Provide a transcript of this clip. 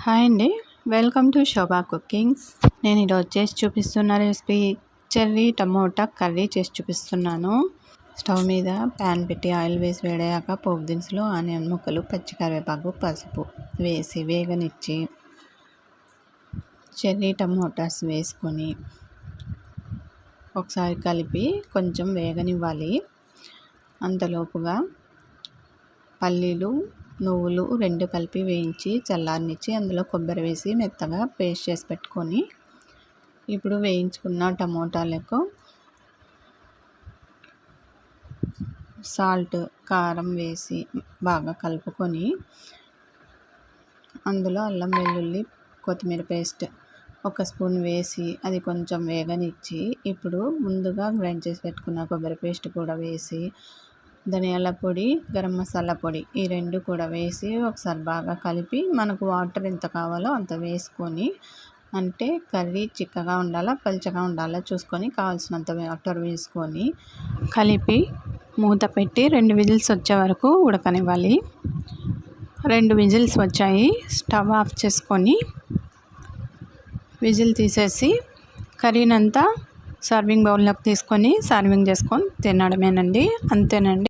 Hi అండి, welcome to Shobha cookings. నేను ఈరోజు చేసి చూపిస్తున్న రెసిపీ చెర్రీ టమోటా కర్రీ చేసి చూపిస్తున్నాను. స్టవ్ మీద ప్యాన్ పెట్టి ఆయిల్ వేసి వేడాక పోపు దినుసులు, ఆనియన్ ముక్కలు, పచ్చికరివేపాకు, పసుపు వేసి వేగనిచ్చి చెర్రీ టమోటాస్ వేసుకొని ఒకసారి కలిపి కొంచెం వేగనివ్వాలి. అంతలోపుగా పల్లీలు, నువ్వులు రెండు కలిపి వేయించి చల్లారనిచ్చి అందులో కొబ్బరి వేసి మెత్తగా పేస్ట్ చేసి పెట్టుకొని ఇప్పుడు వేయించుకున్న టమోటాలకు సాల్ట్, కారం వేసి బాగా కలుపుకొని అందులో అల్లం వెల్లుల్లి కొత్తిమీర పేస్ట్ ఒక స్పూన్ వేసి అది కొంచెం వేగనిచ్చి ఇప్పుడు ముందుగా గ్రైండ్ చేసి పెట్టుకున్న కొబ్బరి పేస్ట్ కూడా వేసి ధనియాల పొడి, గరం మసాలా పొడి ఈ రెండు కూడా వేసి ఒకసారి బాగా కలిపి మనకు వాటర్ ఎంత కావాలో అంత వేసుకొని, అంటే కర్రీ చిక్కగా ఉండాలా పల్చగా ఉండాలా చూసుకొని కావాల్సినంత వాటర్ వేసుకొని కలిపి మూత పెట్టి 2 విజిల్స్ వచ్చే వరకు ఉడకనివ్వాలి. 2 విజిల్స్ వచ్చాయి. స్టవ్ ఆఫ్ చేసుకొని విజిల్ తీసేసి కర్రీనంతా సర్వింగ్ బౌల్లోకి తీసుకొని సర్వింగ్ చేసుకొని తినడమేనండి. అంతేనండి.